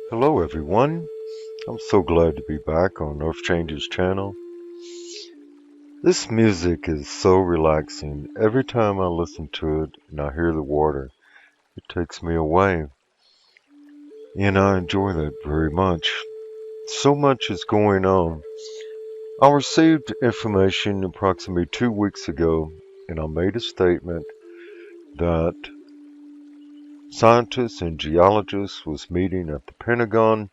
Hello everyone, I'm so glad to be back on Earth Changes channel. This music is so relaxing. Every time I listen to it and I hear the water, it takes me away. And I enjoy that very much. So much is going on. I received information approximately 2 weeks ago and I made a statement that scientists and geologists was meeting at the Pentagon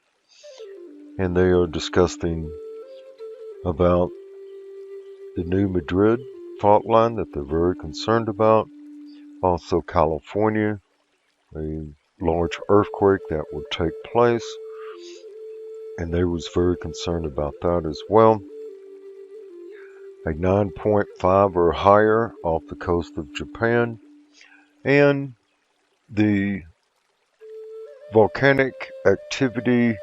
and they are discussing about the New Madrid fault line that they're very concerned about. Also, California, a large earthquake that will take place, and they was very concerned about that as well. A 9.5 or higher off the coast of Japan, and the volcanic activity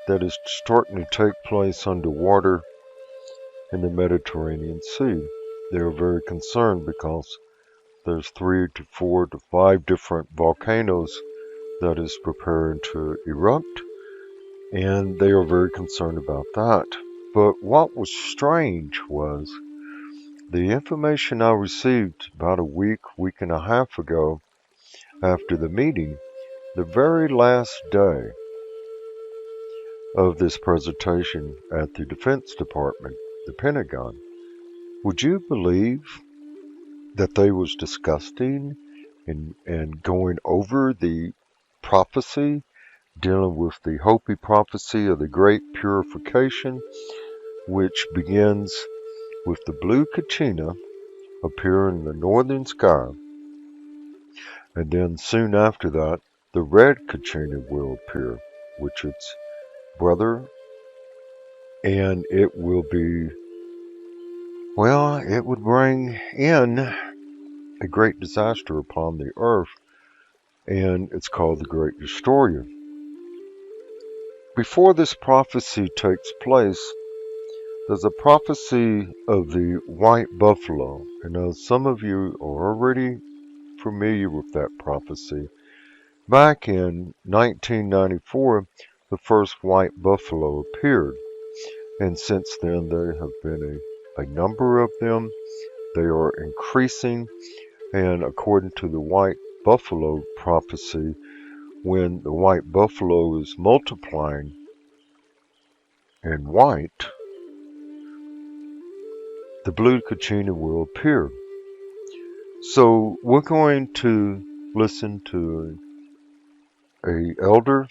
that is starting to take place underwater in the Mediterranean Sea. They are very concerned because there's 3 to 4 to 5 different volcanoes that is preparing to erupt, and they are very concerned about that. But what was strange was the information I received about a week and a half ago after the meeting, the very last day of this presentation at the Defense Department, the Pentagon. Would you believe that they was discussing and going over the prophecy dealing with the Hopi prophecy of the Great Purification, which begins with the blue Kachina appearing in the northern sky, and then soon after that, the red Kachina will appear, which its brother, and it will be, well, it would bring in a great disaster upon the earth, and it's called the Great Destroyer. Before this prophecy takes place, there's a prophecy of the white buffalo. I know some of you are already familiar with that prophecy. Back in 1994, the first white buffalo appeared, and since then there have been a number of them. They are increasing, and according to the white buffalo prophecy, when the white buffalo is multiplying in white, the blue Kachina will appear. So we're going to listen to a elder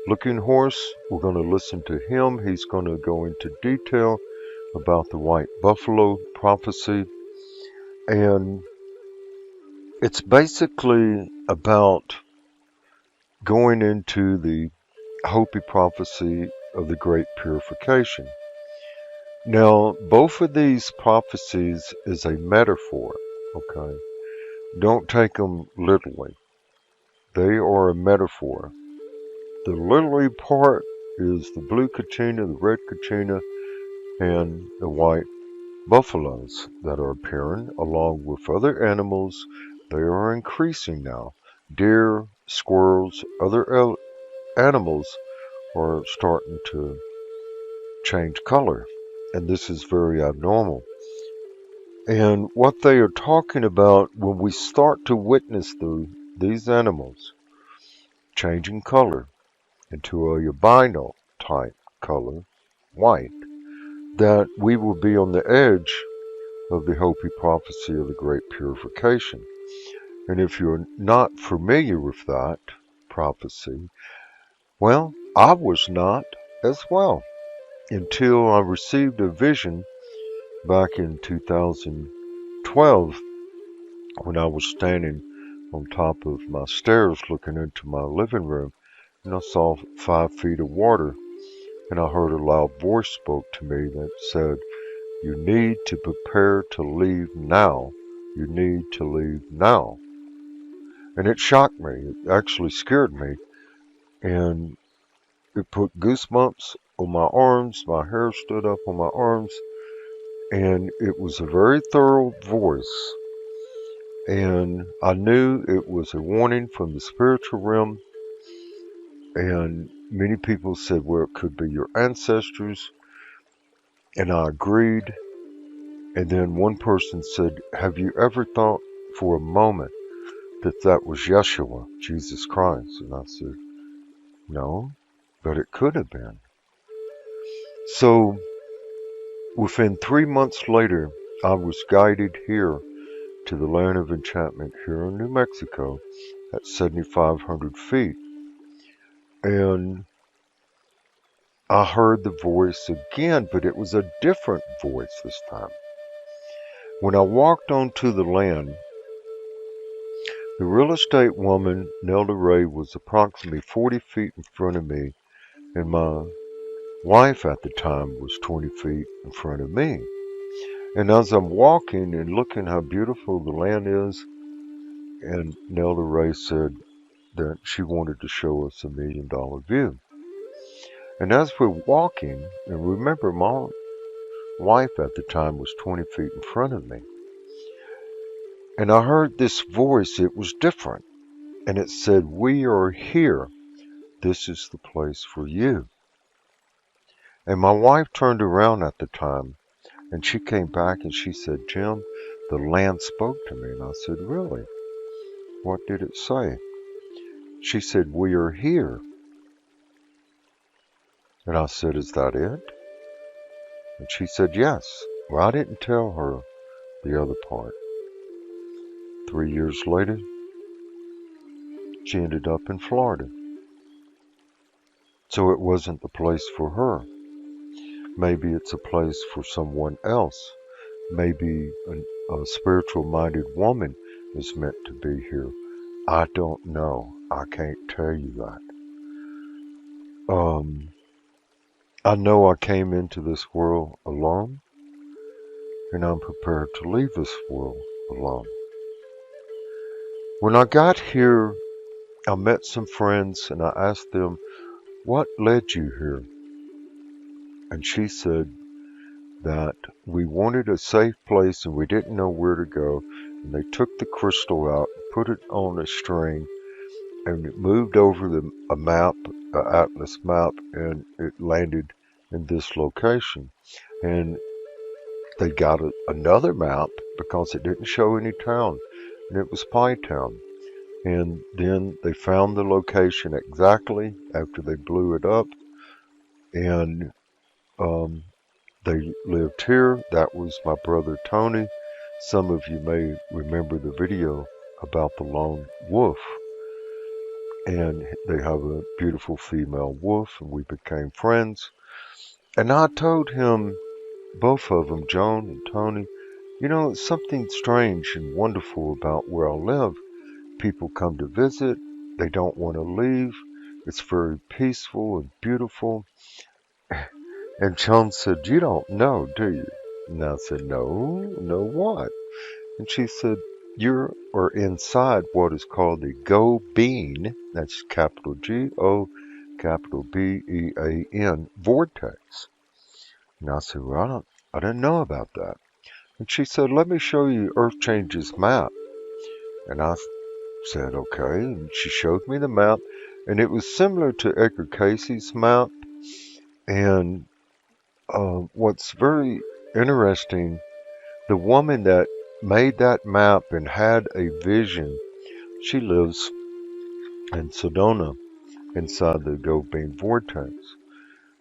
looking horse. We're going to listen to him. He's going to go into detail about the white buffalo prophecy. And it's basically about going into the Hopi prophecy of the Great Purification. Now, both of these prophecies is a metaphor, okay? Don't take them literally. They are a metaphor. The literally part is the blue Kachina, the red Kachina, and the white buffaloes that are appearing, along with other animals. They are increasing now. Deer, squirrels, other animals are starting to change color, and this is very abnormal. And what they are talking about when we start to witness these animals changing color into a albino type color, white, that we will be on the edge of the Hopi prophecy of the Great Purification. And if you're not familiar with that prophecy, well, I was not as well until I received a vision back in 2012 when I was standing on top of my stairs looking into my living room, and I saw 5 feet of water, and I heard a loud voice spoke to me that said, "You need to prepare to leave now. You need to leave now." And it shocked me. It actually scared me, and it put goosebumps on my arms. My hair stood up on my arms, and it was a very thorough voice. And I knew it was a warning from the spiritual realm, and many people said, well, it could be your ancestors, and I agreed. And then one person said, have you ever thought for a moment that that was Yeshua, Jesus Christ? And I said, no, but it could have been. So within 3 months later, I was guided here to the land of enchantment here in New Mexico at 7,500 feet. And I heard the voice again, but it was a different voice this time. When I walked onto the land, the real estate woman, Nelda Ray, was approximately 40 feet in front of me, and my wife at the time was 20 feet in front of me. And as I'm walking and looking how beautiful the land is, and Nelda Ray said that she wanted to show us $1 million view. And as we're walking, and remember my wife at the time was 20 feet in front of me, and I heard this voice, it was different, and it said, we are here. This is the place for you. And my wife turned around at the time, and she came back and she said, Jim, the land spoke to me. And I said, really? What did it say? She said, we are here. And I said, is that it? And she said, yes. Well, I didn't tell her the other part. 3 years later, she ended up in Florida. So it wasn't the place for her. Maybe it's a place for someone else. Maybe a spiritual-minded woman is meant to be here. I don't know. I can't tell you that. I know I came into this world alone, and I'm prepared to leave this world alone. When I got here, I met some friends, and I asked them, what led you here? And she said that we wanted a safe place and we didn't know where to go. And they took the crystal out, put it on a string, and it moved over a map, an atlas map, and it landed in this location. And they got another map because it didn't show any town, and it was Pie Town. And then they found the location exactly after they blew it up, and they lived here. That was my brother Tony. Some of you may remember the video about the lone wolf. And they have a beautiful female wolf, and we became friends. And I told him, both of them, Joan and Tony, you know, it's something strange and wonderful about where I live. People come to visit. They don't want to leave. It's very peaceful and beautiful. And Joan said, you don't know, do you? And I said, no, know what? And she said, you are inside what is called the Go Bean, that's capital G-O, capital B-E-A-N, vortex. And I said, well, I didn't know about that. And she said, let me show you Earth Change's map. And I said, okay. And she showed me the map, and it was similar to Edgar Casey's map. And what's very interesting, the woman that made that map and had a vision, she lives in Sedona inside the Go Bean vortex.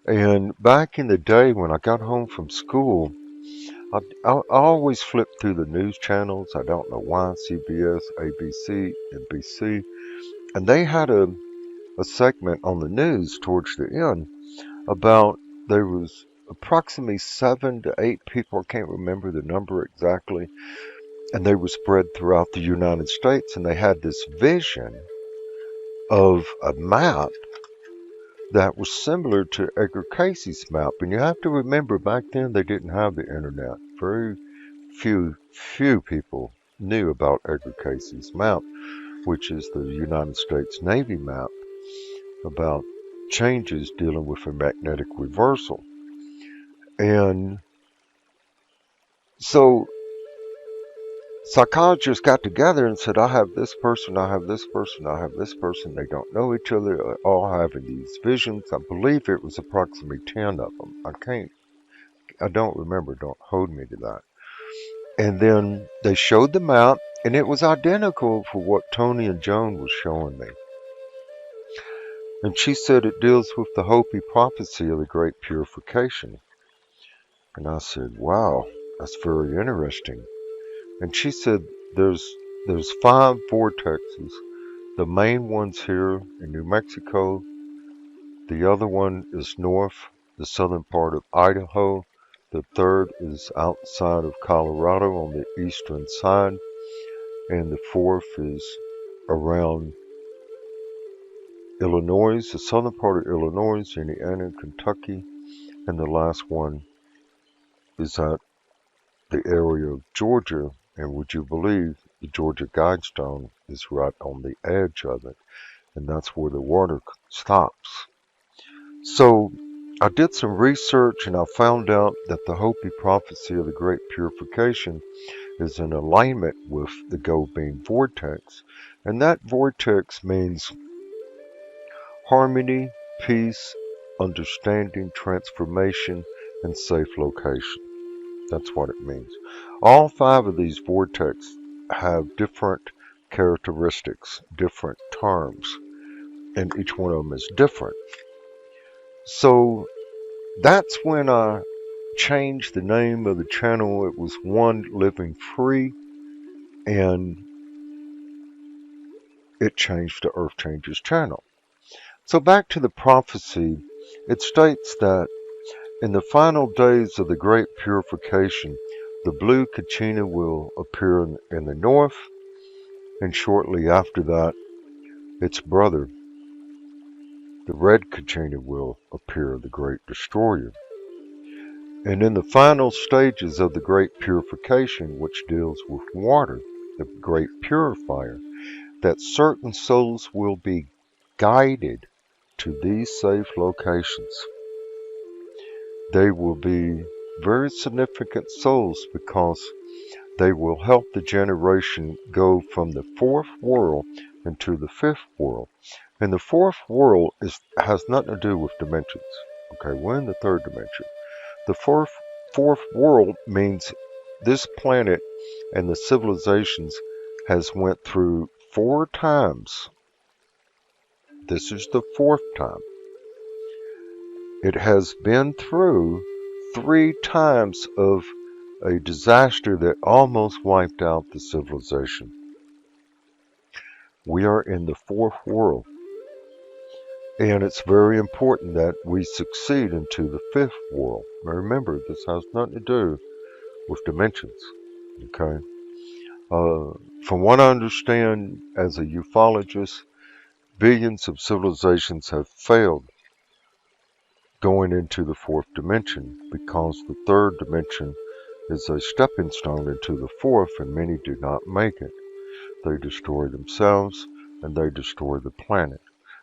And back in the day when I got home from school, I always flipped through the news channels. I don't know why, CBS, ABC, NBC. And they had a segment on the news towards the end about there was approximately 7 to 8 people, I can't remember the number exactly, and they were spread throughout the United States, and they had this vision of a map that was similar to Edgar Casey's map. And you have to remember, back then they didn't have the internet. Very few people knew about Edgar Casey's map, which is the United States Navy map about changes dealing with a magnetic reversal. And so psychologists got together and said, I have this person, I have this person, I have this person. They don't know each other, all having these visions. I believe it was approximately 10 of them. I don't remember, don't hold me to that. And then they showed them out, and it was identical for what Tony and Joan was showing me. And she said it deals with the Hopi prophecy of the Great Purification. And I said, wow, that's very interesting. And she said there's 5 vortexes. The main one's here in New Mexico. The other one is north, the southern part of Idaho. The third is outside of Colorado on the eastern side. And the fourth is around Illinois, the southern part of Illinois, Indiana, Kentucky. And the last one is at the area of Georgia. And would you believe the Georgia Guidestone is right on the edge of it. And that's where the water stops. So I did some research and I found out that the Hopi prophecy of the Great Purification is in alignment with the gold beam vortex. And that vortex means harmony, peace, understanding, transformation, and safe location. That's what it means. All 5 of these vortexes have different characteristics, different terms, and each one of them is different. So that's when I changed the name of the channel. It was One Living Free, and it changed to Earth Changes channel. So back to the prophecy, it states that in the final days of the Great Purification, the blue Kachina will appear in the north, and shortly after that, its brother, the red Kachina, will appear, the Great Destroyer. And in the final stages of the Great Purification, which deals with water, the Great Purifier, that certain souls will be guided to these safe locations. They will be very significant souls because they will help the generation go from the 4th world into the 5th world. And the 4th world has nothing to do with dimensions. Okay, we're in the 3rd dimension. The fourth world means this planet and the civilizations has went through 4 times. This is the 4th time. It has been through 3 times of a disaster that almost wiped out the civilization. We are in the 4th world. And it's very important that we succeed into the 5th world. Now remember, this has nothing to do with dimensions. Okay? From what I understand as a ufologist, billions of civilizations have failed going into the 4th dimension because the 3rd dimension is a stepping stone into the 4th, and many do not make it. They destroy themselves and they destroy the planet.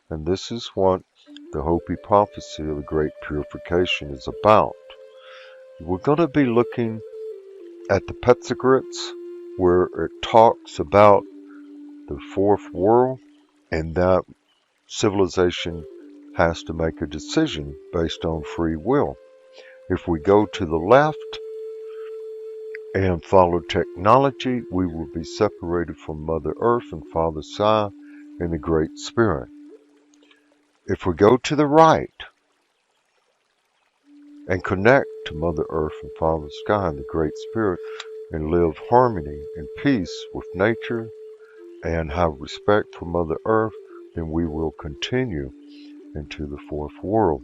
And this is what the Hopi prophecy of the Great Purification is about. We're going to be looking at the Petzagrits, where it talks about the 4th world, and that civilization has to make a decision based on free will. If we go to the left and follow technology, we will be separated from Mother Earth and Father Sky and the Great Spirit. If we go to the right and connect to Mother Earth and Father Sky and the Great Spirit and live harmony and peace with nature and have respect for Mother Earth, then we will continue into the 4th world.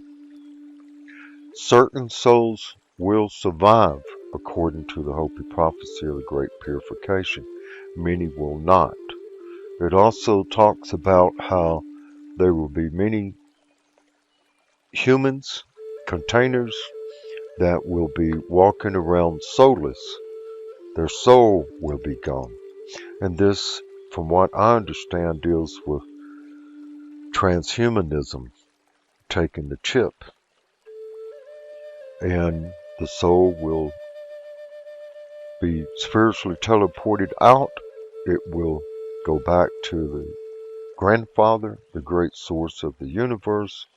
Certain souls will survive according to the Hopi prophecy of the Great Purification. Many will not. It also talks about how there will be many humans, containers, that will be walking around soulless. Their soul will be gone. And this, from what I understand, deals with transhumanism, taking the chip. And the soul will be spiritually teleported out, it will go back to the grandfather, the great source of the universe,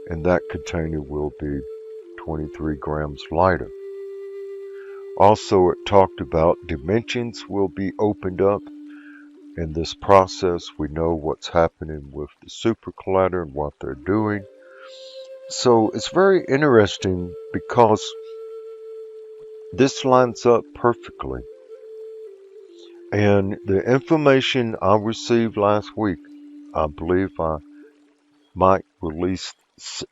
and that container will be 23 grams lighter. Also, it talked about dimensions will be opened up. In this process, we know what's happening with the super collider and what they're doing. So it's very interesting because this lines up perfectly. And the information I received last week, I believe I might release,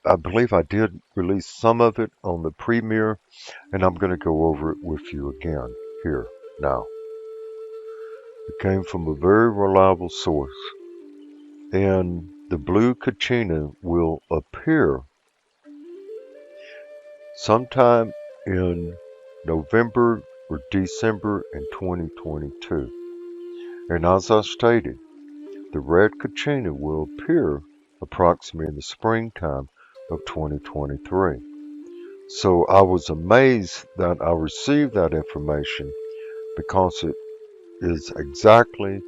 I believe I did release some of it on the premiere, and I'm going to go over it with you again here now. It came from a very reliable source, and the blue Kachina will appear sometime in November or December in 2022. And as I stated, the red Kachina will appear approximately in the springtime of 2023. So I was amazed that I received that information because it is exactly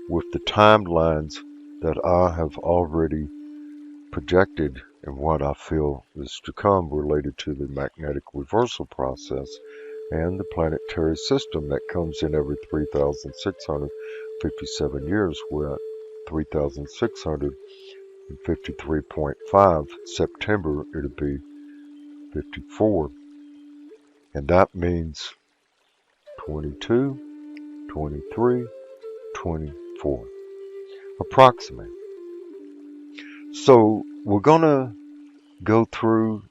with the timelines that I have already projected and what I feel is to come related to the magnetic reversal process and the planetary system that comes in every 3,657 years. We're at 3,653.5. September, it'll be 54. And that means 22, 23, 24. Approximate. So we're going to go through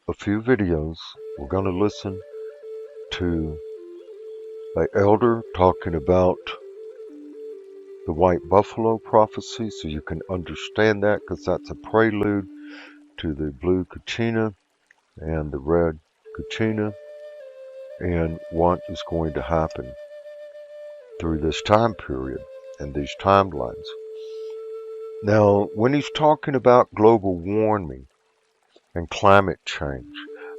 a few videos. We're going to listen to an elder talking about the white buffalo prophecy so you can understand that, because that's a prelude to the blue Kachina and the red Kachina and what is going to happen through this time period and these timelines. Now, when he's talking about global warming and climate change,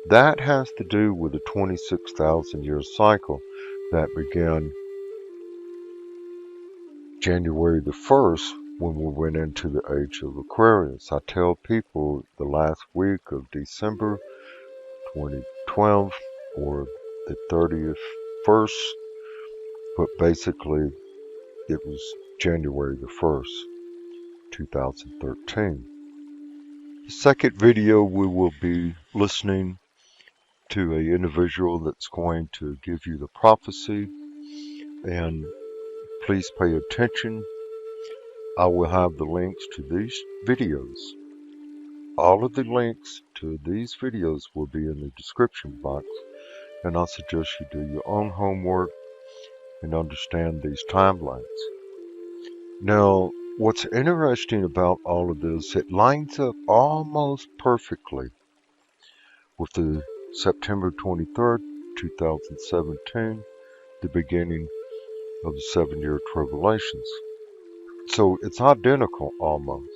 that has to do with the 26,000 year cycle that began January the 1st when we went into the age of Aquarius. I tell people the last week of December 2012 or the 30th 1st, but basically it was January the 1st, 2013. The second video we will be listening to an individual that's going to give you the prophecy, and please pay attention. I will have the links to these videos. All of the links to these videos will be in the description box, and I suggest you do your own homework and understand these timelines. Now, what's interesting about all of this, it lines up almost perfectly with the September 23rd, 2017, the beginning of the 7-year tribulations. So it's identical almost.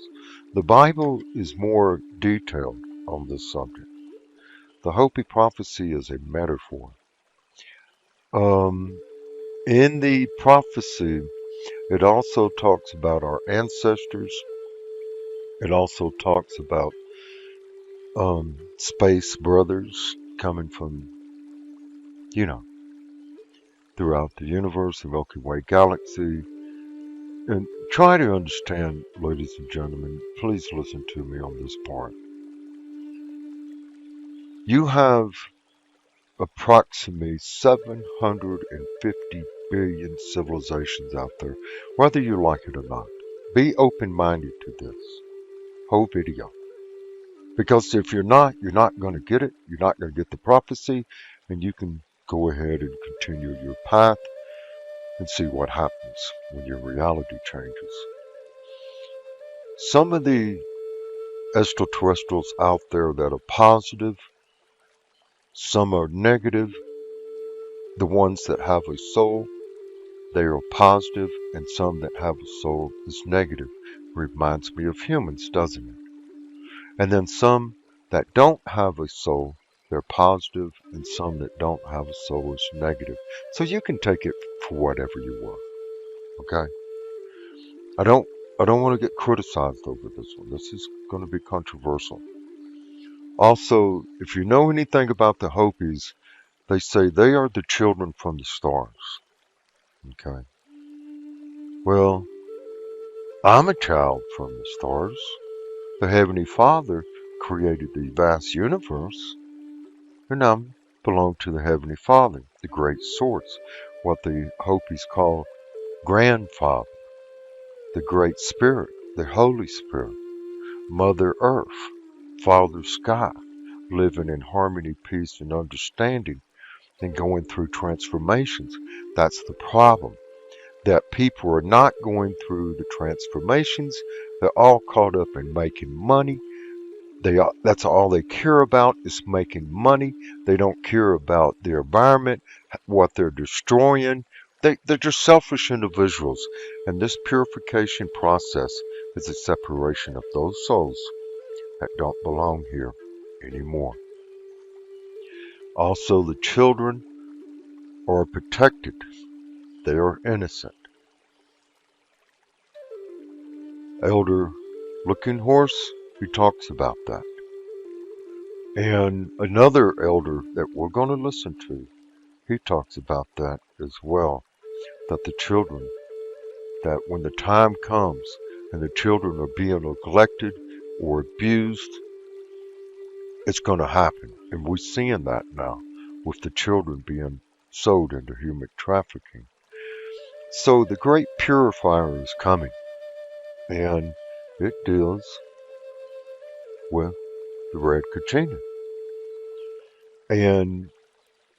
The Bible is more detailed on this subject. The Hopi prophecy is a metaphor. In the prophecy, it also talks about our ancestors. It also talks about space brothers coming from, throughout the universe, the Milky Way galaxy. And try to understand, ladies and gentlemen, please listen to me on this part. You have approximately 750 billion civilizations out there, whether you like it or not. Be open-minded to this whole video. Because if you're not going to get it. You're not going to get the prophecy, and you can go ahead and continue your path and see what happens when your reality changes. Some of the extraterrestrials out there that are positive, some are negative. The ones that have a soul, they are positive, and some that have a soul is negative. Reminds me of humans, doesn't it? And then some that don't have a soul, They're positive, and some that don't have a soul is negative. So you can take it for whatever you want. Okay? I don't I don't want to get criticized over this one. This is going to be controversial. Also, if you know anything about the Hopis, they say they are the children from the stars. Okay? Well, I'm a child from the stars. The Heavenly Father created the vast universe, and I belong to the Heavenly Father, the Great Source, what the Hopis call Grandfather, the Great Spirit, the Holy Spirit, Mother Earth, Father Sky, living in harmony, peace, and understanding, and going through transformations. That's the problem. That people are not going through the transformations. They're all caught up in making money. That's all they care about is making money. They don't care about the environment, what they're destroying. They're just selfish individuals. And this purification process is a separation of those souls that don't belong here anymore. Also, the children are protected. They are innocent. Elder Looking Horse, he talks about that. And another elder that we're going to listen to, he talks about that as well. That the children, that when the time comes and the children are being neglected or abused, it's going to happen. And we're seeing that now with the children being sold into human trafficking. So the great purifier is coming, and it deals with the red Kachina. And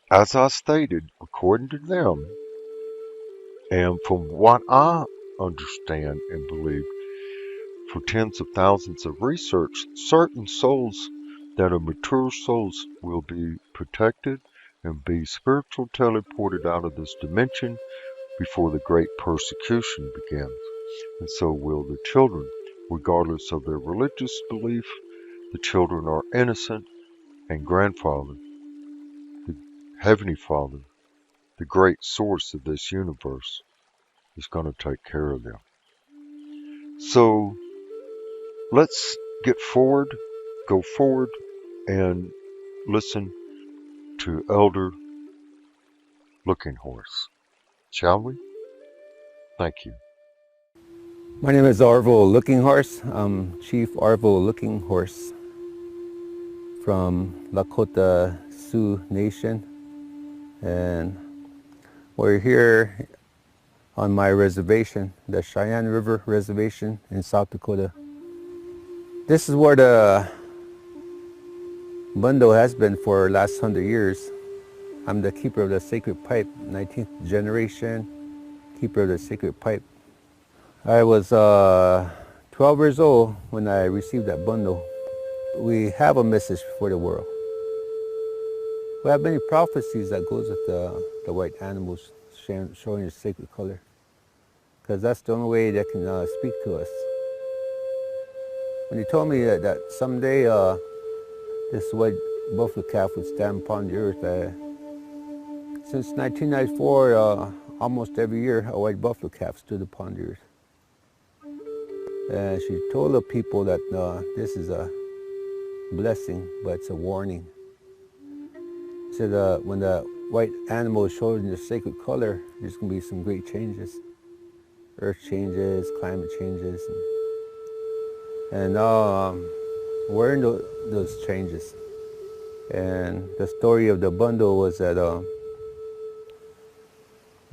as I stated, according to them, and from what I understand and believe, for tens of thousands of research, certain souls that are mature souls will be protected and be spiritual teleported out of this dimension before the great persecution begins. And so will the children, regardless of their religious belief. The children are innocent, and Grandfather, the Heavenly Father, the great source of this universe, is going to take care of them. So let's go forward, and listen to Elder Looking Horse. Shall we? Thank you. My name is Arvo Looking Horse. I'm Chief Arvo Looking Horse from Lakota Sioux Nation, and we're here on my reservation, the Cheyenne River Reservation in South Dakota. This is where the bundle has been for the last 100 years. I'm the keeper of the sacred pipe, 19th generation keeper of the sacred pipe. I was 12 years old when I received that bundle. We have a message for the world. We have many prophecies that goes with the white animals showing the sacred color, because that's the only way they can speak to us. When he told me that someday this white buffalo calf would stand upon the earth, since 1994, almost every year a white buffalo calf stood upon the earth. And she told the people that this is a blessing, but it's a warning. She said when the white animal shows in the sacred color, there's going to be some great changes. Earth changes, climate changes. And we're in those changes. And the story of the bundle was that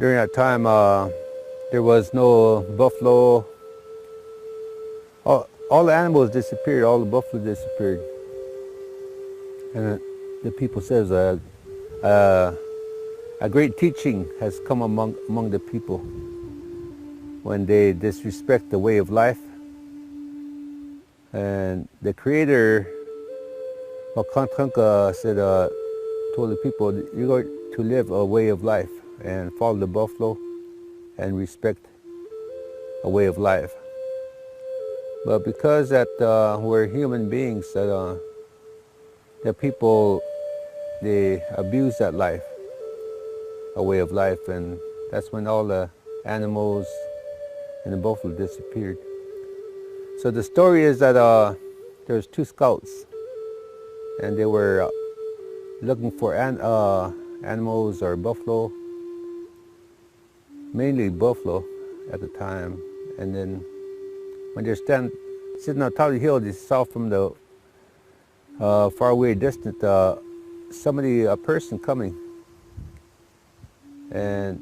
during that time, there was no buffalo. All the animals disappeared, all the buffalo disappeared. And the people says a great teaching has come among the people when they disrespect the way of life. And the Creator, Makantanka, said, told the people, you're going to live a way of life and follow the buffalo and respect a way of life. But because that we're human beings, that the people they abused that life, a way of life, and that's when all the animals and the buffalo disappeared. So the story is that there's two scouts, and they were looking for animals or buffalo, mainly buffalo at the time. And then when they're sitting on top of the hill, they saw from the far away distant a person coming, and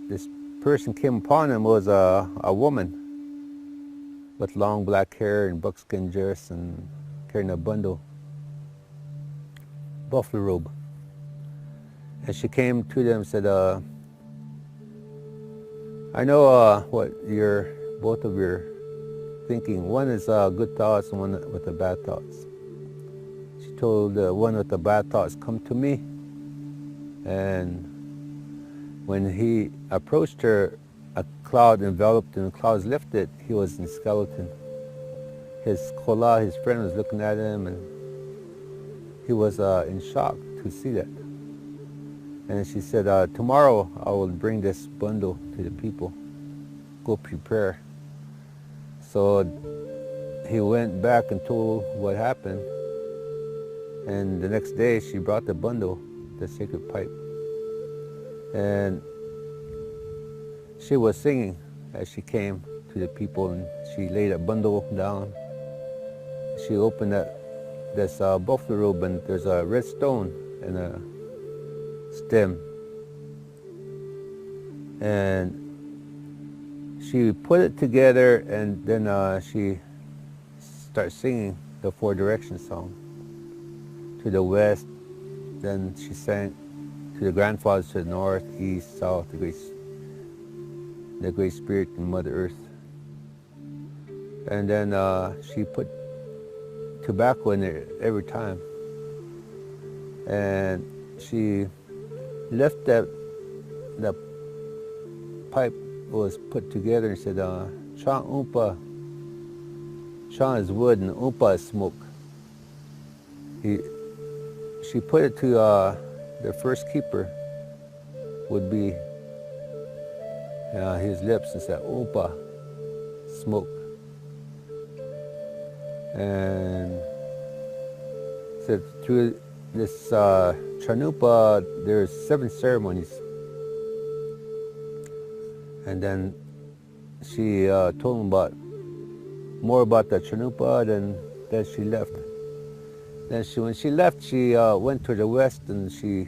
this person came upon them was a woman with long black hair and buckskin dress and carrying a bundle, buffalo robe. And she came to them and said, I know what both of your thinking. One is good thoughts and one with the bad thoughts. She told the one with the bad thoughts, come to me. And when he approached her, a cloud enveloped and the clouds lifted. He was in skeleton. His kola, his friend, was looking at him, and he was in shock to see that. And she said, tomorrow I will bring this bundle to the people. Go prepare. So he went back and told what happened. And the next day she brought the bundle, the sacred pipe. And she was singing as she came to the people, and she laid a bundle down. She opened this buffalo robe, and there's a red stone and a stem. And she put it together, and then she started singing the Four Directions song. To the west, then she sang to the grandfathers to the north, east, south, the Great Spirit and Mother Earth. And then she put tobacco in there every time. And she left that pipe was put together and said, Chan Oompa. Chan is wood and Oompa is smoke. She put it to the first keeper would be his lips and said, Oompa, smoke. And said through this Chanupa, there's 7 ceremonies. And then she told him more about the Chanupa, then she left. Then when she left, she went to the west, and she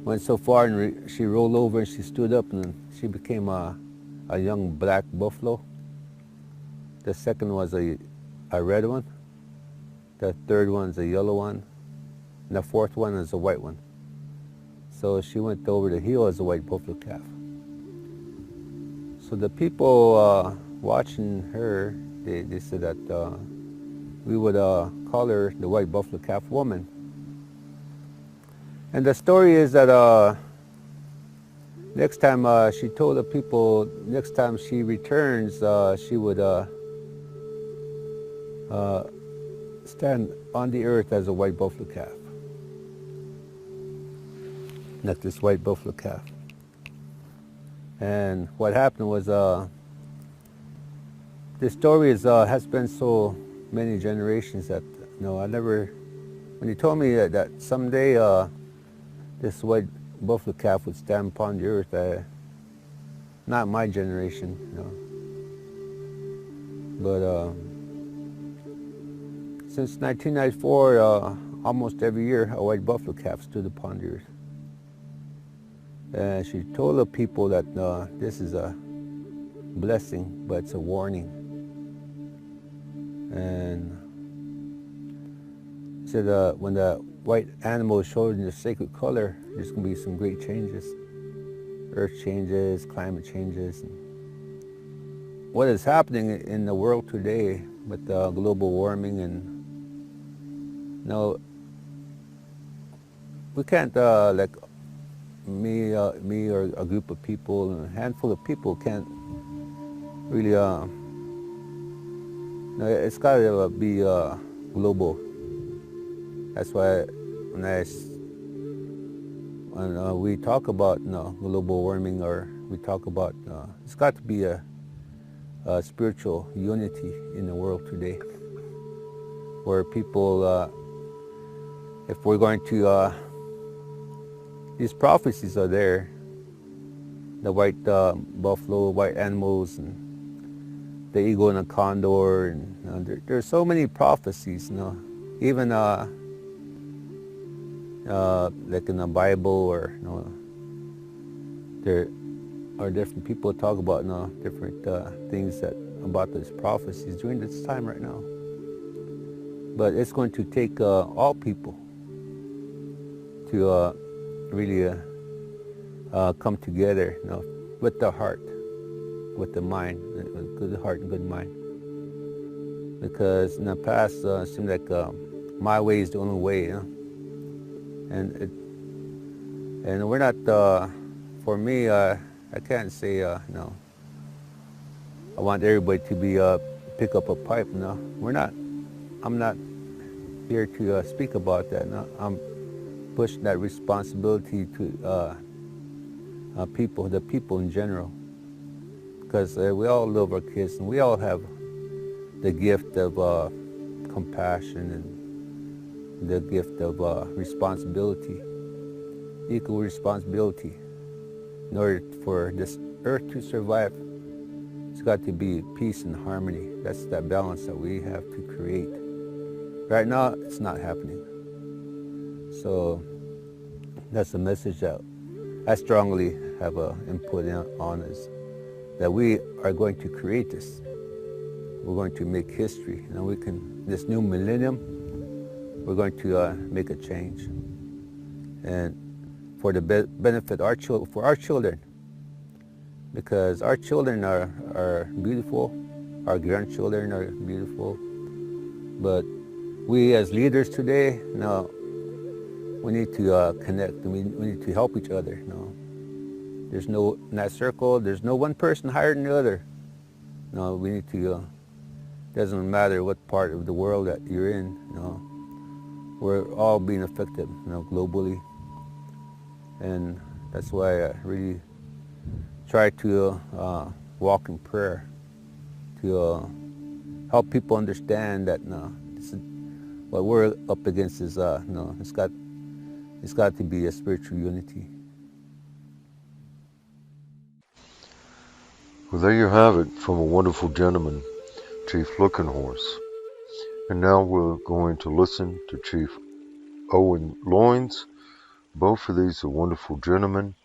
went so far, and she rolled over and she stood up, and she became a young black buffalo. The second was a red one. The third one's a yellow one. And the fourth one is a white one. So she went over the hill as a white buffalo calf. So the people watching her, they said that we would call her the white buffalo calf woman. And the story is that next time she told the people, next time she returns, she would stand on the earth as a white buffalo calf. Not this white buffalo calf. And what happened was, this story has been so many generations that, I never, when he told me that someday this white buffalo calf would stand upon the earth, not my generation, but since 1994, almost every year a white buffalo calf stood upon the earth. And she told the people that this is a blessing, but it's a warning. And said when the white animal showed in the sacred color, there's going to be some great changes. Earth changes, climate changes. And what is happening in the world today with global warming, and we can't like me or a group of people, a handful of people can't really, it's got to be global. That's why when we talk about global warming, or we talk about it's got to be a spiritual unity in the world today, where people, if we're going to, these prophecies are there, the white buffalo, white animals, and the eagle and the condor, and there's so many prophecies, even like in the Bible, or there are different people talk about different things about these prophecies during this time right now. But it's going to take all people to really come together, with the heart, with the mind, with good heart and good mind. Because in the past, it seemed like my way is the only way, and we're not. For me, I can't say no. I want everybody to be pick up a pipe. No, we're not. I'm not here to speak about that. No, I'm pushing that responsibility to people, the people in general, because we all love our kids, and we all have the gift of compassion and the gift of responsibility, equal responsibility. In order for this earth to survive, it's got to be peace and harmony. That's that balance that we have to create. Right now, it's not happening. So that's the message that I strongly have input on, is that we are going to create this. We're going to make history, and this new millennium, we're going to make a change, and for the benefit for our children, because our children are beautiful, our grandchildren are beautiful, but we as leaders today, we need to connect, and we need to help each other. There's no, in that circle, there's no one person higher than the other. We need to, doesn't matter what part of the world that you're in, we're all being affected, globally. And that's why I really try to walk in prayer, to help people understand that this is, what we're up against is it's got to be a spiritual unity. Well, there you have it from a wonderful gentleman, Chief Looking Horse. And now we're going to listen to Chief Owen Loins. Both of these are wonderful gentlemen,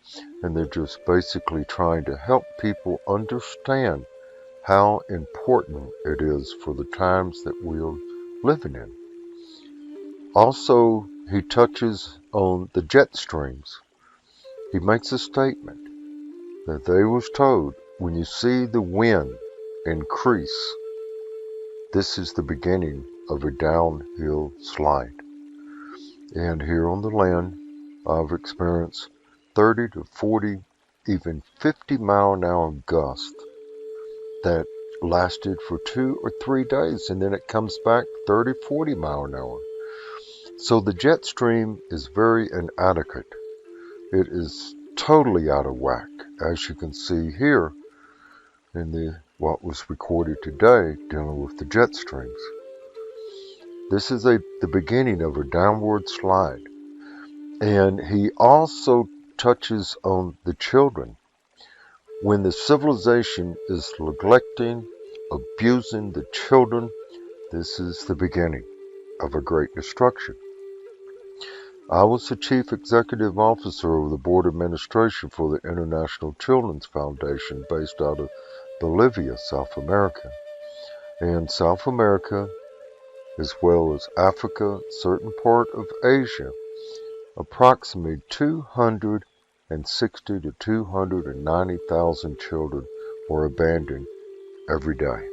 and they're just basically trying to help people understand how important it is for the times that we're living in. Also, he touches on the jet streams. He makes a statement that they was told, when you see the wind increase, this is the beginning of a downhill slide. And here on the land, I've experienced 30 to 40, even 50 mile an hour gusts that lasted for 2 or 3 days, and then it comes back 30, 40 mile an hour. So the jet stream is very inadequate. It is totally out of whack, as you can see here in what was recorded today dealing with the jet streams. This is the beginning of a downward slide. And he also touches on the children. When the civilization is neglecting, abusing the children, this is the beginning of a great destruction. I was the Chief Executive Officer of the Board of Administration for the International Children's Foundation based out of Bolivia, South America. And South America, as well as Africa, certain part of Asia, approximately 260 to 290,000 children were abandoned every day.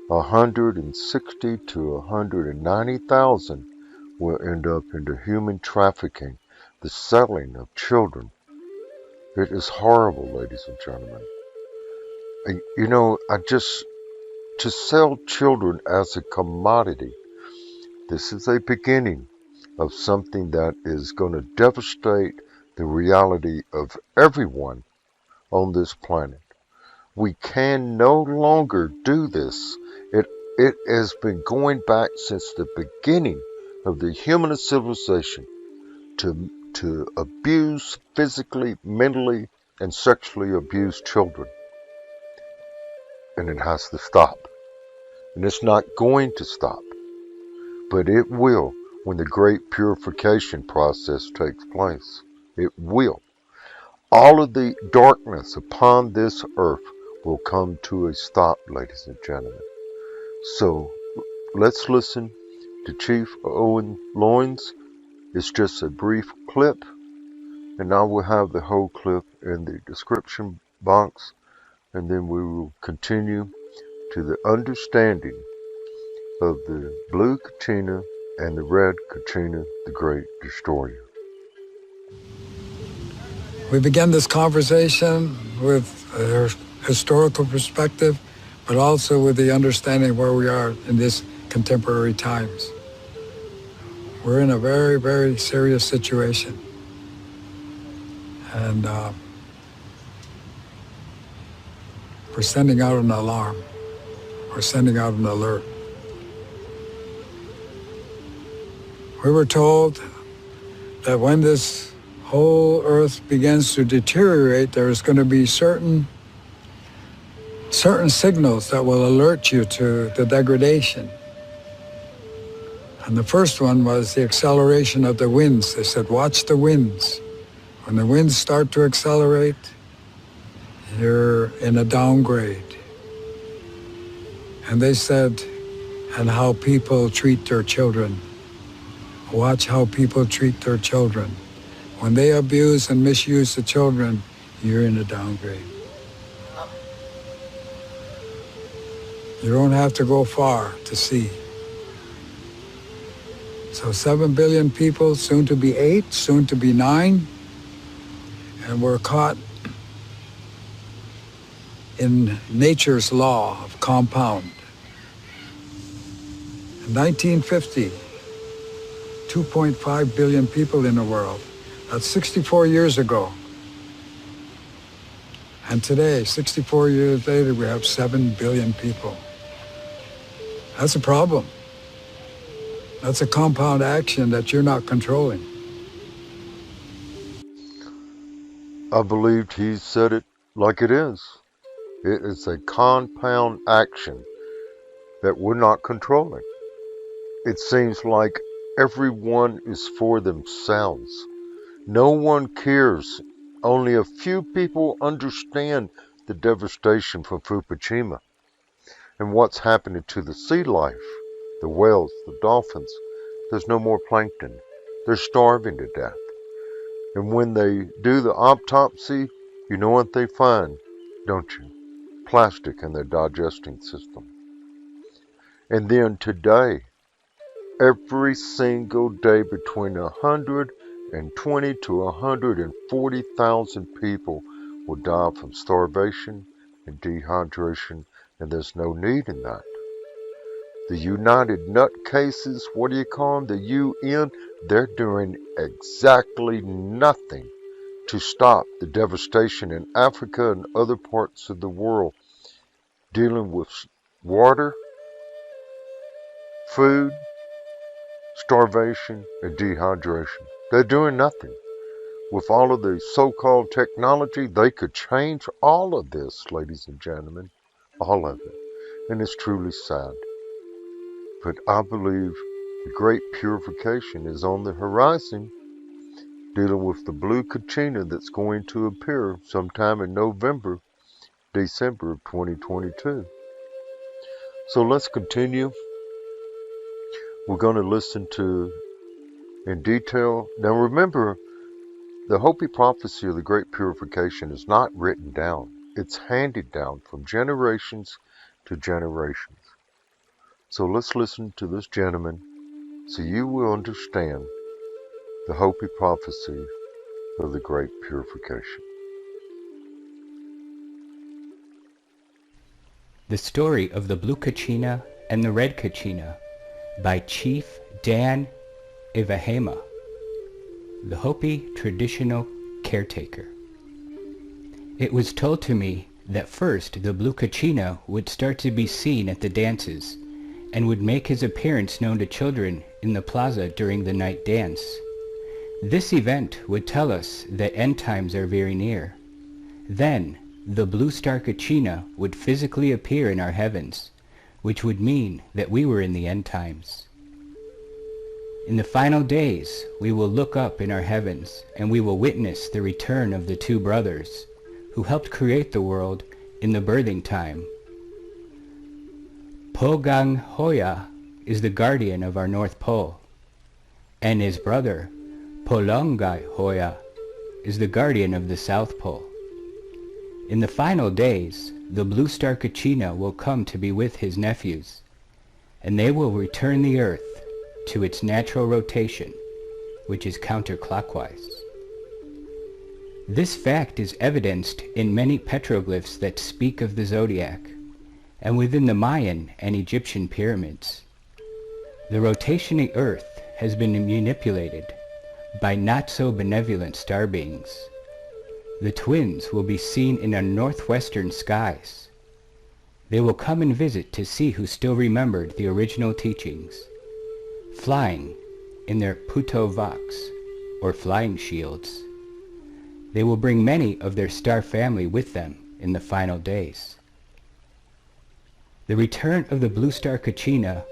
160 to 190,000 will end up into human trafficking, the selling of children. It is horrible, ladies and gentlemen. To sell children as a commodity, this is a beginning of something that is going to devastate the reality of everyone on this planet. We can no longer do this. It has been going back since the beginning of the human civilization to abuse physically, mentally, and sexually abuse children. And it has to stop. And it's not going to stop. But it will when the great purification process takes place. It will. All of the darkness upon this earth will come to a stop, ladies and gentlemen. So let's listen to Chief Owen Loins. It's just a brief clip, and I will have the whole clip in the description box, and then we will continue to the understanding of the blue Kachina and the red Kachina, the Great Destroyer. We began this conversation with a historical perspective, but also with the understanding where we are in this contemporary times. We're in a very, very serious situation. And we're sending out an alarm. We're sending out an alert. We were told that when this whole earth begins to deteriorate, there's going to be certain signals that will alert you to the degradation. And the first one was the acceleration of the winds. They said, watch the winds. When the winds start to accelerate, you're in a downgrade. And they said, and how people treat their children. Watch how people treat their children. When they abuse and misuse the children, you're in a downgrade. You don't have to go far to see. So 7 billion people, soon to be 8, soon to be 9, and we're caught in nature's law of compound. In 1950, 2.5 billion people in the world. That's 64 years ago. And today, 64 years later, we have 7 billion people. That's a problem. That's a compound action that you're not controlling. I believed he said it like it is. It is a compound action that we're not controlling. It seems like everyone is for themselves. No one cares. Only a few people understand the devastation from Fukushima and what's happening to the sea life, the whales, the dolphins. There's no more plankton. They're starving to death. And when they do the autopsy, you know what they find, don't you? Plastic in their digesting system. And then today, every single day between 120 to 140,000 people will die from starvation and dehydration, and there's no need in that. The United Nutcases, what do you call them? The UN, they're doing exactly nothing to stop the devastation in Africa and other parts of the world, dealing with water, food, starvation, and dehydration. They're doing nothing. With all of the so-called technology, they could change all of this, ladies and gentlemen. All of it. And it's truly sad. But I believe the great purification is on the horizon, dealing with the blue Kachina that's going to appear sometime in November, December of 2022. So let's continue. We're going to listen to in detail. Now remember, the Hopi prophecy of the great purification is not written down. It's handed down from generations to generations. So let's listen to this gentleman so you will understand the Hopi prophecy of the great purification. The Story of the Blue Kachina and the Red Kachina by Chief Dan a Vahema, the Hopi traditional caretaker. It was told to me that first the blue Kachina would start to be seen at the dances and would make his appearance known to children in the plaza during the night dance. This event would tell us that end times are very near. Then, the blue star Kachina would physically appear in our heavens, which would mean that we were in the end times. In the final days, we will look up in our heavens and we will witness the return of the two brothers who helped create the world in the birthing time. Pogang Hoya is the guardian of our North Pole, and his brother, Polongai Hoya, is the guardian of the South Pole. In the final days, the blue star Kachina will come to be with his nephews, and they will return the earth to its natural rotation, which is counterclockwise. This fact is evidenced in many petroglyphs that speak of the zodiac, and within the Mayan and Egyptian pyramids. The rotationing earth has been manipulated by not-so-benevolent star beings. The twins will be seen in our northwestern skies. They will come and visit to see who still remembered the original teachings, flying in their Puto Vox, or flying shields. They will bring many of their star family with them in the final days. The return of the blue star Kachina,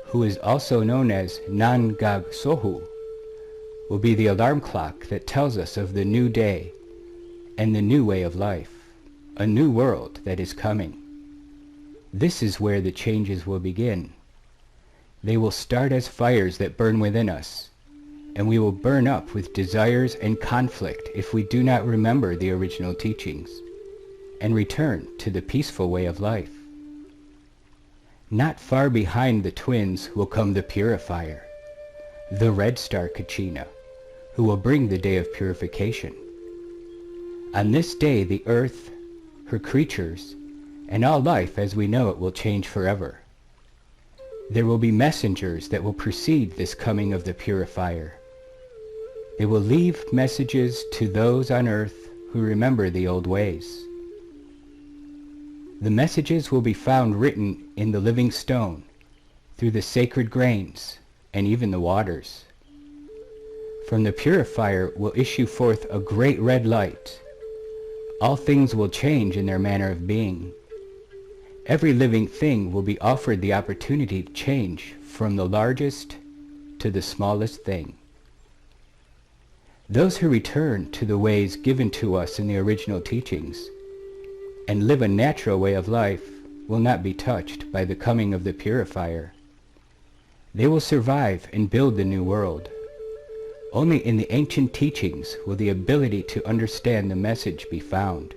who is also known as Nangag Sohu, will be the alarm clock that tells us of the new day and the new way of life, a new world that is coming. This is where the changes will begin. They will start as fires that burn within us, and we will burn up with desires and conflict if we do not remember the original teachings and return to the peaceful way of life. Not far behind the twins will come the purifier, the red star Kachina, who will bring the day of purification. On this day, the earth, her creatures, and all life as we know it will change forever. There will be messengers that will precede this coming of the purifier. They will leave messages to those on earth who remember the old ways. The messages will be found written in the living stone, through the sacred grains, and even the waters. From the purifier will issue forth a great red light. All things will change in their manner of being. Every living thing will be offered the opportunity to change from the largest to the smallest thing. Those who return to the ways given to us in the original teachings and live a natural way of life will not be touched by the coming of the purifier. They will survive and build the new world. Only in the ancient teachings will the ability to understand the message be found.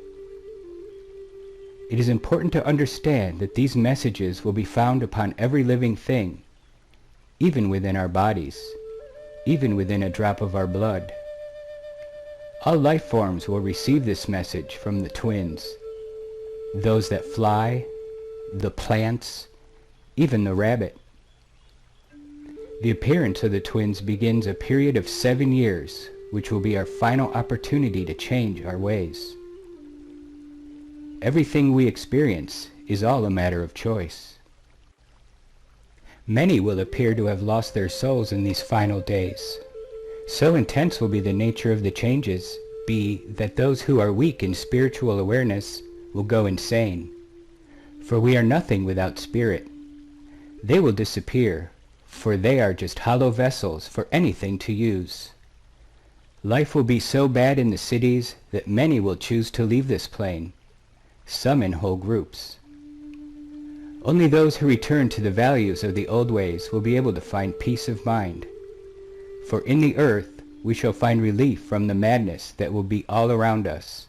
It is important to understand that these messages will be found upon every living thing, even within our bodies, even within a drop of our blood. All life forms will receive this message from the twins, those that fly, the plants, even the rabbit. The appearance of the twins begins a period of 7 years, which will be our final opportunity to change our ways. Everything we experience is all a matter of choice. Many will appear to have lost their souls in these final days. So intense will be the nature of the changes that those who are weak in spiritual awareness will go insane. For we are nothing without spirit. They will disappear, for they are just hollow vessels for anything to use. Life will be so bad in the cities that many will choose to leave this plane, some in whole groups. Only those who return to the values of the old ways will be able to find peace of mind. For in the earth we shall find relief from the madness that will be all around us.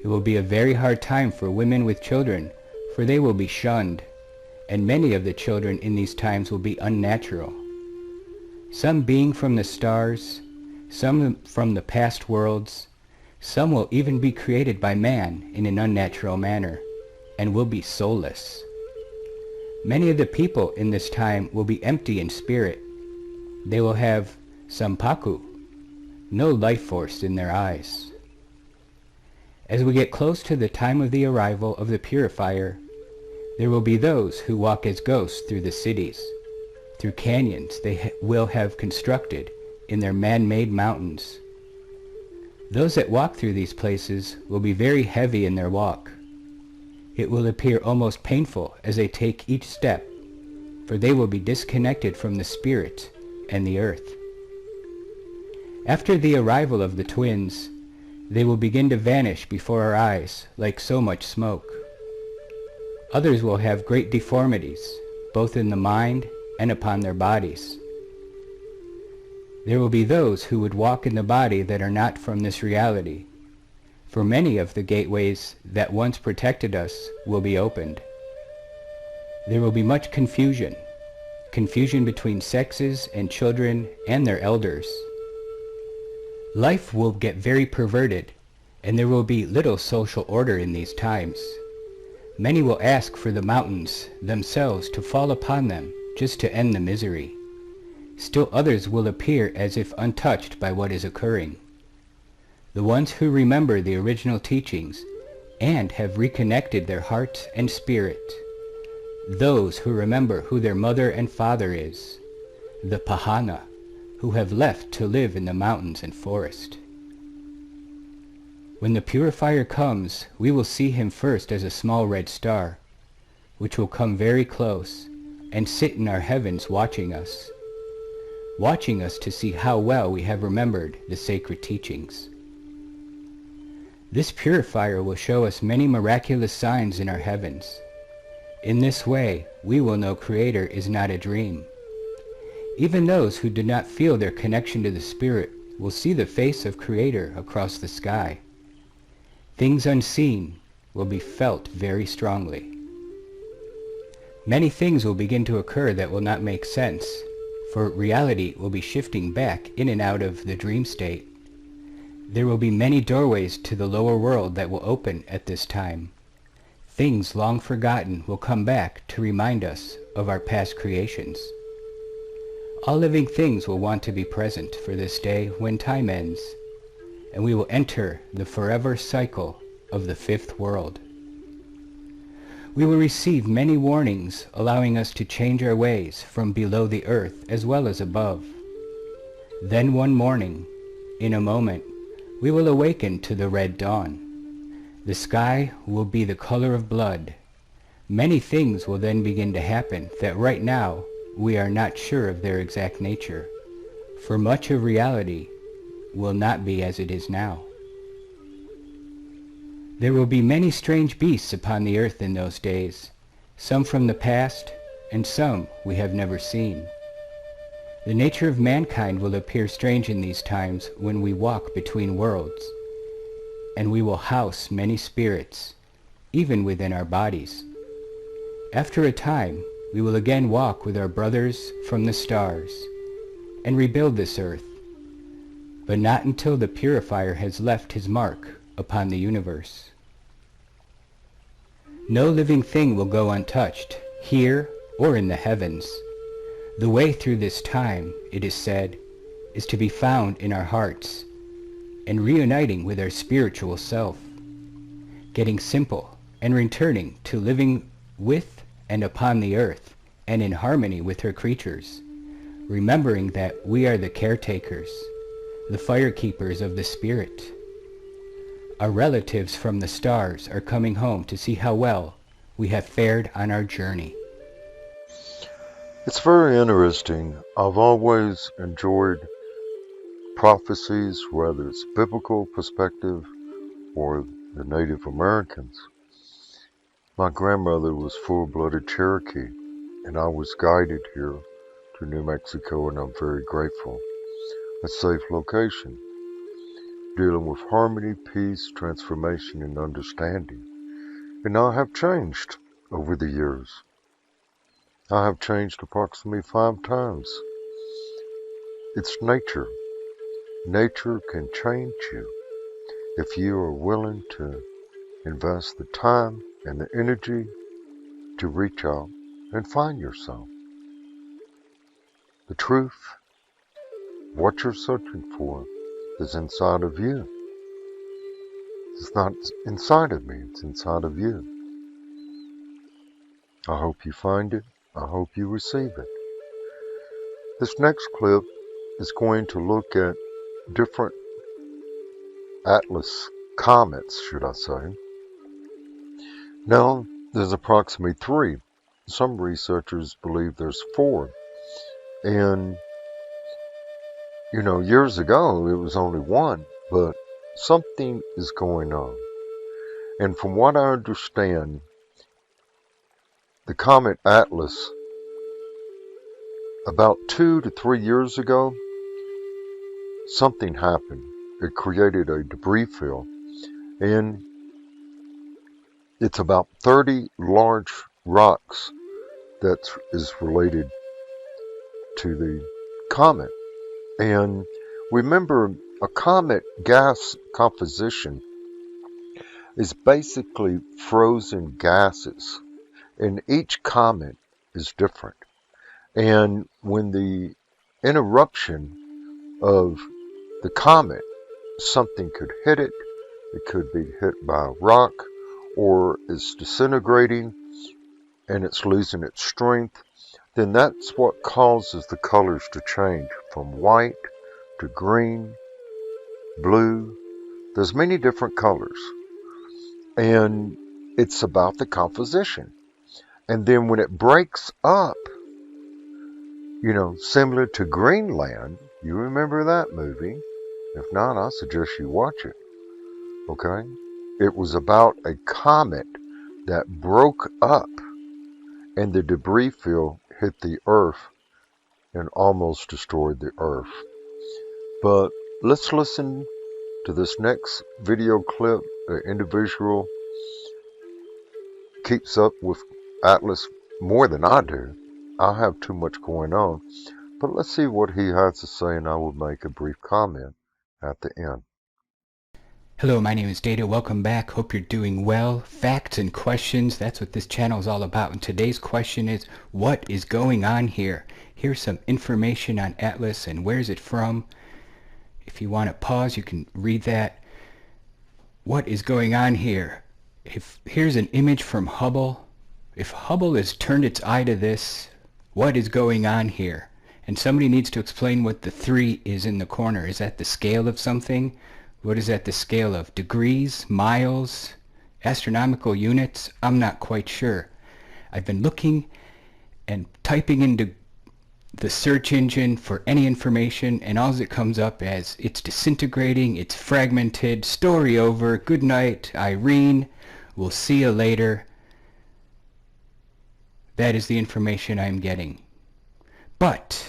It will be a very hard time for women with children, for they will be shunned, and many of the children in these times will be unnatural. Some being from the stars, some from the past worlds, some will even be created by man in an unnatural manner, and will be soulless. Many of the people in this time will be empty in spirit. They will have sampaku, no life force in their eyes. As we get close to the time of the arrival of the purifier, there will be those who walk as ghosts through the cities, through canyons they will have constructed in their man-made mountains. Those that walk through these places will be very heavy in their walk. It will appear almost painful as they take each step, for they will be disconnected from the spirit and the earth. After the arrival of the twins, they will begin to vanish before our eyes like so much smoke. Others will have great deformities, both in the mind and upon their bodies. There will be those who would walk in the body that are not from this reality, for many of the gateways that once protected us will be opened. There will be much confusion between sexes and children and their elders. Life will get very perverted, and there will be little social order in these times. Many will ask for the mountains themselves to fall upon them just to end the misery. Still others will appear as if untouched by what is occurring. The ones who remember the original teachings and have reconnected their heart and spirit. Those who remember who their mother and father is. The Pahana, who have left to live in the mountains and forest. When the purifier comes, we will see him first as a small red star, which will come very close and sit in our heavens watching us to see how well we have remembered the sacred teachings. This purifier will show us many miraculous signs in our heavens. In this way, we will know Creator is not a dream. Even those who do not feel their connection to the Spirit will see the face of Creator across the sky. Things unseen will be felt very strongly. Many things will begin to occur that will not make sense, for reality will be shifting back in and out of the dream state. There will be many doorways to the lower world that will open at this time. Things long forgotten will come back to remind us of our past creations. All living things will want to be present for this day when time ends, and we will enter the forever cycle of the fifth world. We will receive many warnings allowing us to change our ways from below the earth as well as above. Then one morning, in a moment, we will awaken to the red dawn. The sky will be the color of blood. Many things will then begin to happen that right now we are not sure of their exact nature, for much of reality will not be as it is now. There will be many strange beasts upon the earth in those days, some from the past and some we have never seen. The nature of mankind will appear strange in these times when we walk between worlds, and we will house many spirits, even within our bodies. After a time, we will again walk with our brothers from the stars and rebuild this earth, but not until the purifier has left his mark upon the universe. No living thing will go untouched, here or in the heavens. The way through this time, it is said, is to be found in our hearts and reuniting with our spiritual self, getting simple and returning to living with and upon the earth and in harmony with her creatures, remembering that we are the caretakers, the firekeepers of the spirit. Our relatives from the stars are coming home to see how well we have fared on our journey. It's very interesting. I've always enjoyed prophecies, whether it's biblical perspective or the Native Americans. My grandmother was full-blooded Cherokee, and I was guided here to New Mexico, and I'm very grateful. A safe location, dealing with harmony, peace, transformation, and understanding. And I have changed over the years. I have changed approximately 5 times. It's nature. Nature can change you if you are willing to invest the time and the energy to reach out and find yourself. The truth what you're searching for is inside of you. It's not inside of me, it's inside of you. I hope you find it. I hope you receive it. This next clip is going to look at different Atlas comets, should I say. Now, there's approximately 3. Some researchers believe there's 4. And, years ago it was only 1, but something is going on. And from what I understand, the comet Atlas, about 2 to 3 years ago, something happened. It created a debris field, and it's about 30 large rocks that is related to the comet. And remember, a comet gas composition is basically frozen gases, and each comet is different. And when the interruption of the comet, something could hit it, it could be hit by a rock, or it's disintegrating and it's losing its strength, then that's what causes the colors to change from white to green, blue. There's many different colors, and it's about the composition. And then when it breaks up, similar to Greenland, you remember that movie? If not, I suggest you watch it. Okay? It was about a comet that broke up, and the debris field hit the Earth and almost destroyed the Earth. But let's listen to this next video clip. The individual keeps up with Atlas more than I do. I have too much going on. But let's see what he has to say, and I will make a brief comment at the end. Hello, my name is Data. Welcome back. Hope you're doing well. Facts and questions, that's what this channel is all about. And today's question is, what is going on here? Here's some information on Atlas and where's it from. If you want to pause, you can read that. What is going on here? Here's an image from Hubble. If Hubble has turned its eye to this, what is going on here? And somebody needs to explain what the 3 is in the corner. Is that the scale of something? What is that the scale of? Degrees? Miles? Astronomical units? I'm not quite sure. I've been looking and typing into the search engine for any information, and all it comes up as it's disintegrating, it's fragmented, story over, good night, Irene, we'll see you later. That is the information I'm getting. But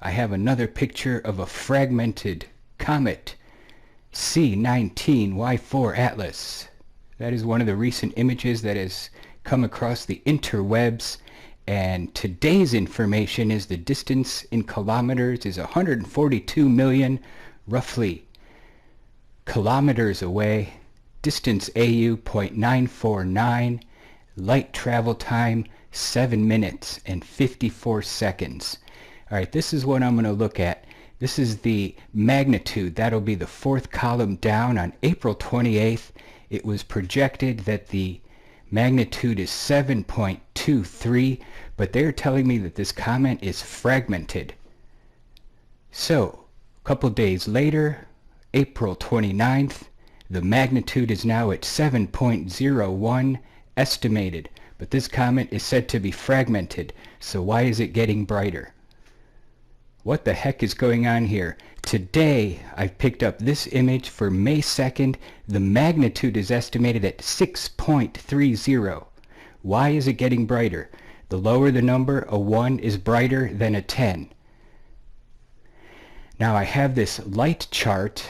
I have another picture of a fragmented comet, C19Y4 Atlas. That is one of the recent images that has come across the interwebs, and today's information is the distance in kilometers is 142 million, roughly, kilometers away. Distance AU 0.949, light travel time 7 minutes and 54 seconds. Alright, this is what I'm going to look at. This is the magnitude. That'll be the 4th column down. On April 28th, it was projected that the magnitude is 7.23, but they're telling me that this comet is fragmented. So, a couple days later, April 29th, the magnitude is now at 7.01 estimated, but this comet is said to be fragmented, so why is it getting brighter? What the heck is going on here? Today, I've picked up this image for May 2nd. The magnitude is estimated at 6.30. Why is it getting brighter? The lower the number, a 1 is brighter than a 10. Now I have this light chart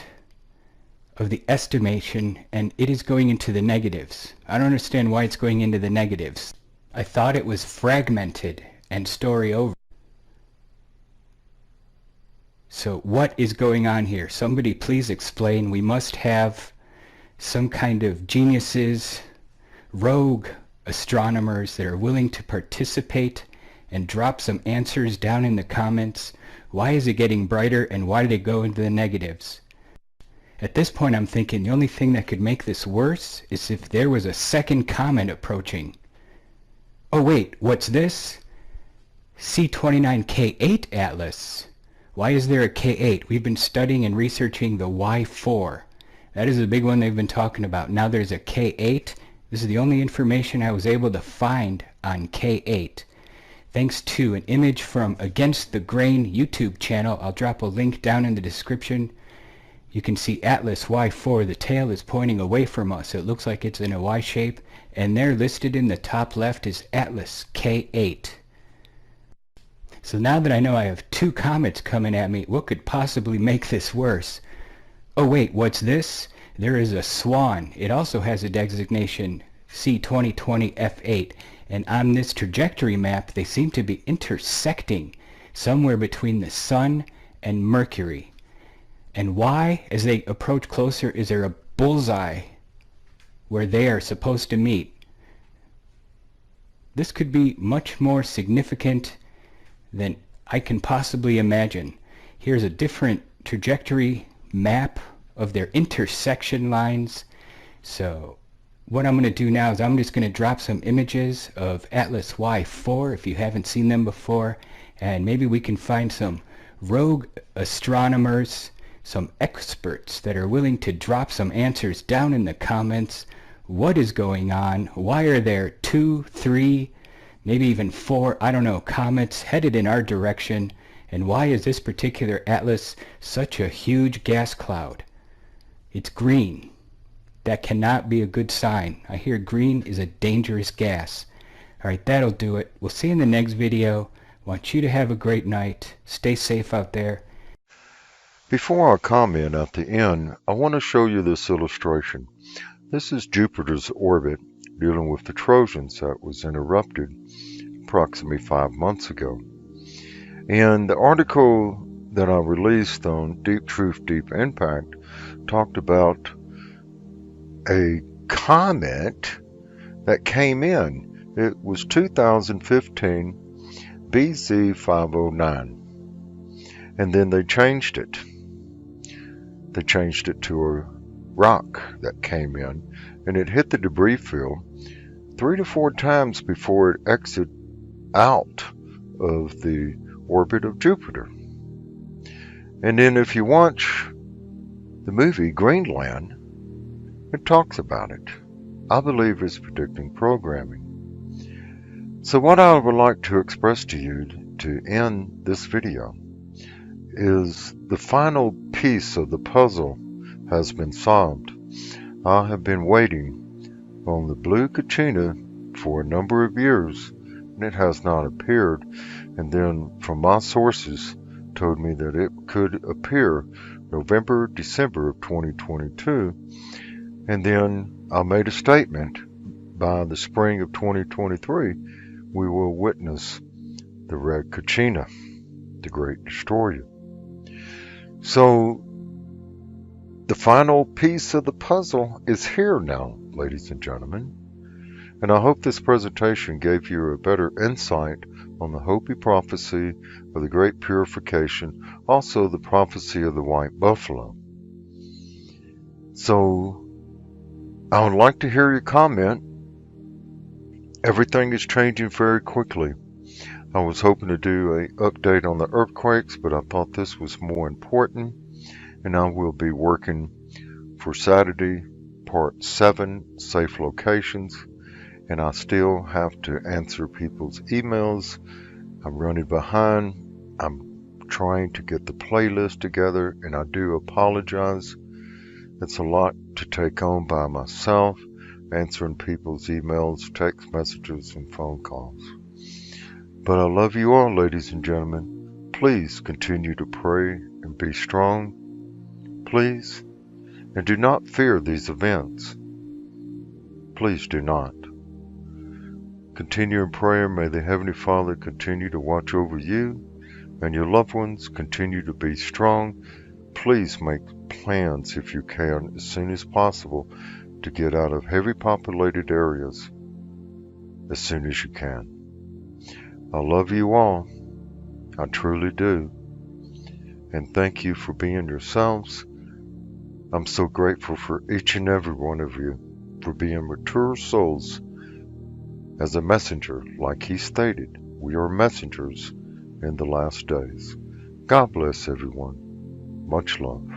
of the estimation, and it is going into the negatives. I don't understand why it's going into the negatives. I thought it was fragmented and story over. So what is going on here? Somebody please explain. We must have some kind of geniuses, rogue astronomers that are willing to participate and drop some answers down in the comments. Why is it getting brighter, and why did it go into the negatives? At this point I'm thinking the only thing that could make this worse is if there was a second comet approaching. Oh wait, what's this? C29K8 Atlas. Why is there a K8? We've been studying and researching the Y4. That is the big one they've been talking about. Now there's a K8. This is the only information I was able to find on K8. Thanks to an image from Against the Grain YouTube channel. I'll drop a link down in the description. You can see Atlas Y4. The tail is pointing away from us. It looks like it's in a Y shape. And there listed in the top left is Atlas K8. So now that I know I have two comets coming at me, what could possibly make this worse? Oh wait, what's this? There is a swan. It also has a designation C2020F8. And on this trajectory map, they seem to be intersecting somewhere between the Sun and Mercury. And why, as they approach closer, is there a bullseye where they are supposed to meet? This could be much more significant than I can possibly imagine. Here's a different trajectory map of their intersection lines. So what I'm going to do now is I'm just going to drop some images of Atlas Y4 if you haven't seen them before, and maybe we can find some rogue astronomers, some experts that are willing to drop some answers down in the comments. What is going on? Why are there 2, 3, maybe even 4, I don't know, comets headed in our direction? And why is this particular Atlas such a huge gas cloud? It's green. That cannot be a good sign. I hear green is a dangerous gas. Alright, that'll do it. We'll see you in the next video. Want you to have a great night. Stay safe out there. Before I comment at the end, I want to show you this illustration. This is Jupiter's orbit dealing with the Trojans that was interrupted approximately 5 months ago. And the article that I released on Deep Truth, Deep Impact talked about a comet that came in. It was 2015 BZ509. And then they changed it. They changed it to a rock that came in, and it hit the debris field 3 to 4 times before it exited out of the orbit of Jupiter. And then if you watch the movie Greenland, it talks about it. I believe it's predicting programming. So what I would like to express to you to end this video is the final piece of the puzzle has been solved. I have been waiting on the blue Kachina for a number of years, and it has not appeared. And then from my sources told me that it could appear November, December of 2022. And then I made a statement, by the spring of 2023, we will witness the red Kachina, the great destroyer. So the final piece of the puzzle is here now, ladies and gentlemen. And I hope this presentation gave you a better insight on the Hopi prophecy of the great purification, also the prophecy of the white buffalo. So I would like to hear your comment. Everything is changing very quickly. I was hoping to do an update on the earthquakes, but I thought this was more important, and I will be working for Saturday, part 7, safe locations, and I still have to answer people's emails. I'm running behind. I'm trying to get the playlist together, and I do apologize. It's a lot to take on by myself, answering people's emails, text messages, and phone calls. But I love you all, ladies and gentlemen. Please continue to pray and be strong. Please. And do not fear these events. Please do not. Continue in prayer. May the Heavenly Father continue to watch over you and your loved ones. Continue to be strong. Please make plans, if you can, as soon as possible to get out of heavy populated areas as soon as you can. I love you all. I truly do. and thank you for being yourselves. I'm so grateful for each and every one of you for being mature souls as a messenger, like he stated. We are messengers in the last days. God bless everyone. Much love.